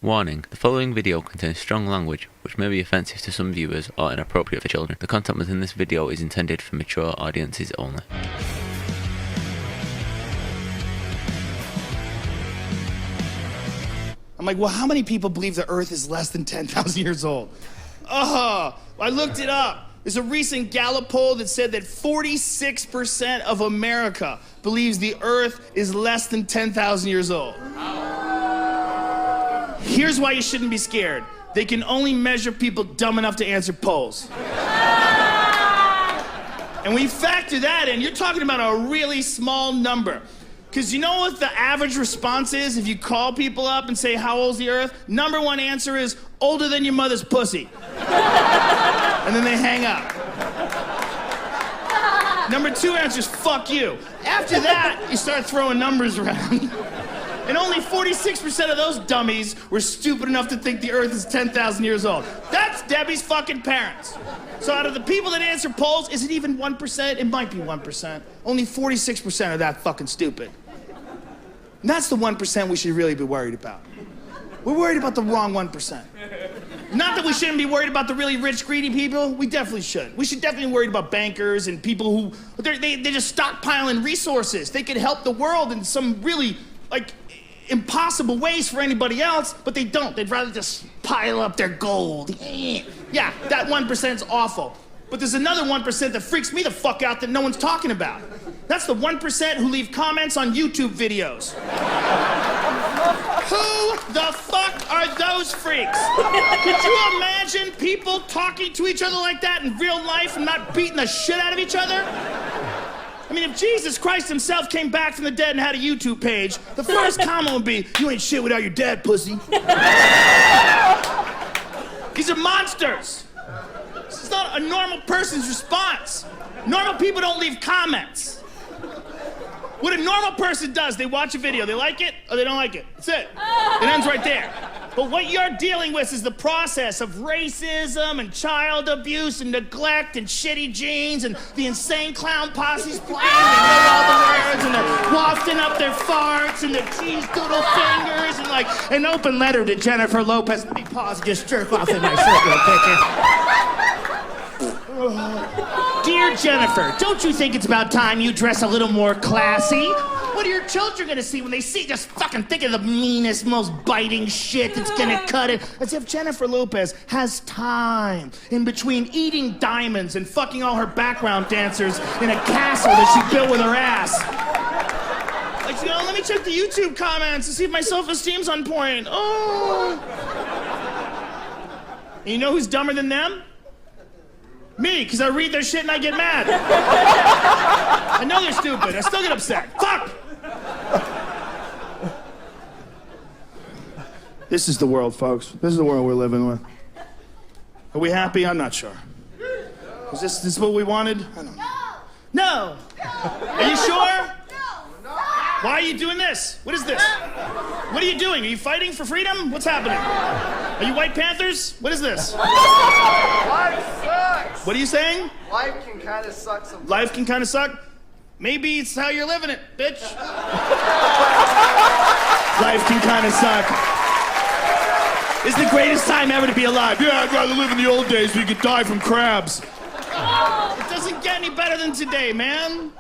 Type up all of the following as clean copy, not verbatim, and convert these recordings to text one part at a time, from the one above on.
Warning, the following video contains strong language which may be offensive to some viewers or inappropriate for children. The content within this video is intended for mature audiences only. I'm like, well, how many people believe the Earth is less than 10,000 years old? I looked it up. There's a recent Gallup poll that said that 46% of America believes the Earth is less than 10,000 years old. Here's why you shouldn't be scared. They can only measure people dumb enough to answer polls. And when you factor that in, you're talking about a really small number. Because you know what the average response is if you call people up and say, how old's the Earth? Number one answer is, older than your mother's pussy. And then they hang up. Number two answer is, fuck you. After that, you start throwing numbers around. And only 46% of those dummies were stupid enough to think the Earth is 10,000 years old. That's Debbie's fucking parents. So out of the people that answer polls, is it even 1%? It might be 1%. Only 46% are that fucking stupid. And that's the 1% we should really be worried about. We're worried about the wrong 1%. Not that we shouldn't be worried about the really rich, greedy people. We definitely should. We should definitely be worried about bankers and people who, they just stockpiling resources. They could help the world in some really, impossible ways for anybody else, but they don't. They'd rather just pile up their gold. Yeah, that 1% is awful. But there's another 1% that freaks me the fuck out that no one's talking about. That's the 1% who leave comments on YouTube videos. Who the fuck are those freaks? Could you imagine people talking to each other like that in real life and not beating the shit out of each other? I mean, if Jesus Christ himself came back from the dead and had a YouTube page, the first comment would be, you ain't shit without your dad, pussy. These are monsters. This is not a normal person's response. Normal people don't leave comments. What a normal person does, they watch a video, they like it or they don't like it. That's it. It ends right there. But what you're dealing with is the process of racism and child abuse and neglect and shitty genes and the insane clown posse's playing. They know all the words and they're wafting up their farts and their cheese doodle fingers and like an open letter to Jennifer Lopez. Let me pause and just jerk off in my shirt real quick. Dear Jennifer, don't you think it's about time you dress a little more classy? What are your children gonna see when they see just fucking think of the meanest, most biting shit that's gonna cut it? As if Jennifer Lopez has time in between eating diamonds and fucking all her background dancers in a castle that she built with her ass. Let me check the YouTube comments to see if my self-esteem's on point. Oh. And you know who's dumber than them? Me, because I read their shit and I get mad. I know they're stupid. I still get upset. Fuck! This is the world, folks. This is the world we're living with. Are we happy? I'm not sure. Is this what we wanted? I don't know. No! Are you sure? Why are you doing this? What is this? What are you doing? Are you fighting for freedom? What's happening? Are you White Panthers? What is this? Life sucks. What are you saying? Life can kind of suck sometimes. Life can kind of suck? Maybe it's how you're living it, bitch. Life can kind of suck. It's the greatest time ever to be alive. Yeah, I'd rather live in the old days where you could die from crabs. It doesn't get any better than today, man.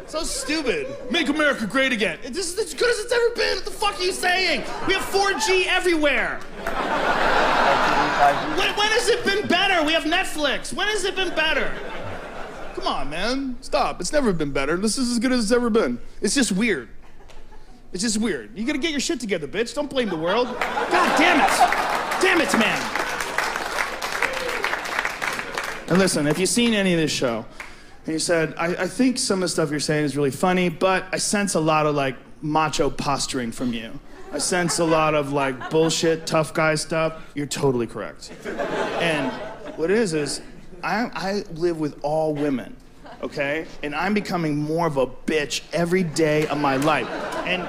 So stupid. Make America great again. This is as good as it's ever been. What the fuck are you saying? We have 4G everywhere. When has it been better? We have Netflix. When has it been better? Come on, man. Stop. It's never been better. This is as good as it's ever been. It's just weird. It's just weird. You gotta get your shit together, bitch. Don't blame the world. God damn it. Damn it, man. And listen, if you've seen any of this show, and you said, I think some of the stuff you're saying is really funny, but I sense a lot of macho posturing from you. I sense a lot of bullshit, tough guy stuff. You're totally correct. And what it is I live with all women, okay? And I'm becoming more of a bitch every day of my life. And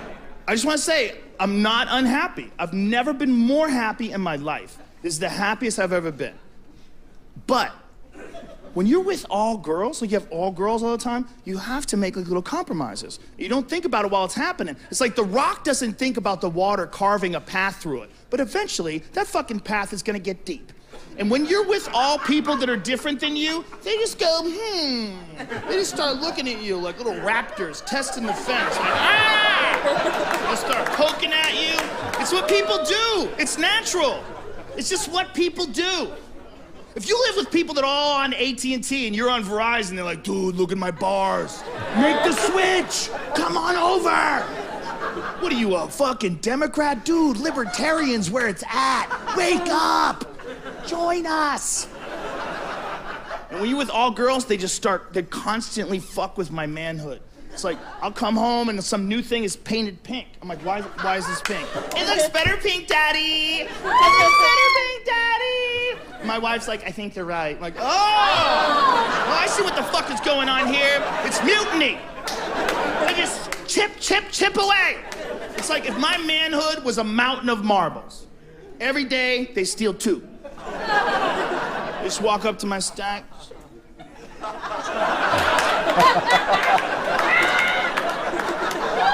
I just want to say, I'm not unhappy. I've never been more happy in my life. This is the happiest I've ever been. But when you're with all girls, like you have all girls all the time, you have to make like little compromises. You don't think about it while it's happening. It's like The Rock doesn't think about the water carving a path through it. But eventually, that fucking path is gonna get deep. And when you're with all people that are different than you, they just go, They just start looking at you like little raptors testing the fence. Like, ah! They start poking at you. It's what people do. It's natural. It's just what people do. If you live with people that are all on AT&T and you're on Verizon, they're like, dude, look at my bars. Make the switch. Come on over. What are you, a fucking Democrat? Dude, libertarian's where it's at. Wake up. Join us. And when you're with all girls, they constantly fuck with my manhood. It's like, I'll come home and some new thing is painted pink. I'm like, why is this pink? It looks better pink, Daddy. It looks better pink, Daddy. My wife's like, I think they're right. I'm like, oh, well, I see what the fuck is going on here. It's mutiny. I just chip away. It's like if my manhood was a mountain of marbles. Every day, they steal 2. Just walk up to my stack.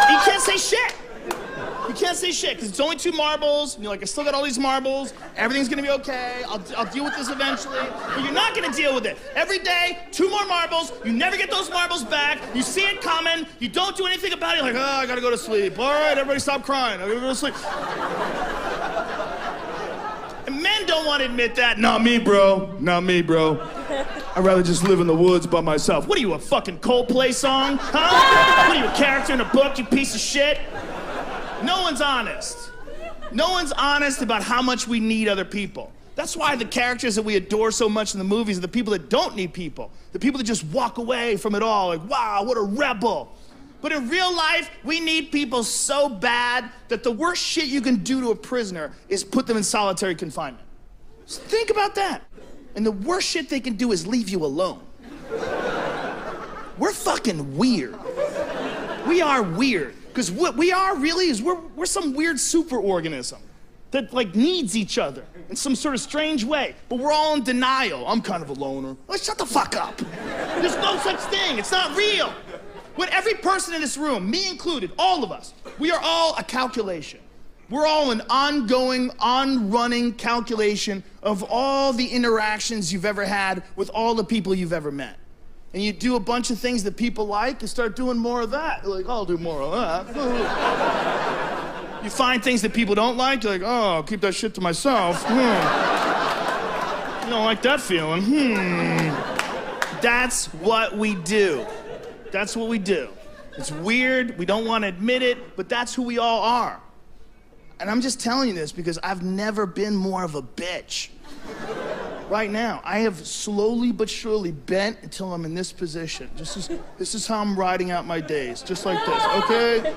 You can't say shit. You can't say shit, because it's only 2 marbles, and you're like, I still got all these marbles, everything's gonna be okay, I'll deal with this eventually. But you're not gonna deal with it. Every day, 2 more marbles, you never get those marbles back, you see it coming, you don't do anything about it, you're like, oh, I gotta go to sleep. All right, everybody stop crying, I gotta go to sleep. And men don't want to admit that. Not me, bro. Not me, bro. I'd rather just live in the woods by myself. What are you, a fucking Coldplay song? Huh? What are you, a character in a book, you piece of shit? No one's honest. No one's honest about how much we need other people. That's why the characters that we adore so much in the movies are the people that don't need people. The people that just walk away from it all, like, wow, what a rebel. But in real life, we need people so bad that the worst shit you can do to a prisoner is put them in solitary confinement. Just think about that. And the worst shit they can do is leave you alone. We're fucking weird. We are weird. Because what we are really is we're some weird superorganism that like needs each other in some sort of strange way. But we're all in denial. I'm kind of a loner. Well, shut the fuck up. There's no such thing. It's not real. When every person in this room, me included, all of us, we are all a calculation. We're all an ongoing, on-running calculation of all the interactions you've ever had with all the people you've ever met. And you do a bunch of things that people like, you start doing more of that. You're like, I'll do more of that. You find things that people don't like, you're like, oh, I'll keep that shit to myself. You don't like that feeling. That's what we do. That's what we do. It's weird, we don't want to admit it, but that's who we all are. And I'm just telling you this because I've never been more of a bitch. Right now, I have slowly but surely bent until I'm in this position. This is how I'm riding out my days, just like this. Okay.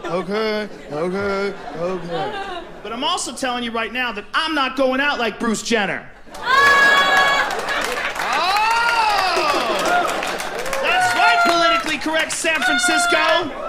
But I'm also telling you right now that I'm not going out like Bruce Jenner. That's right, politically correct San Francisco.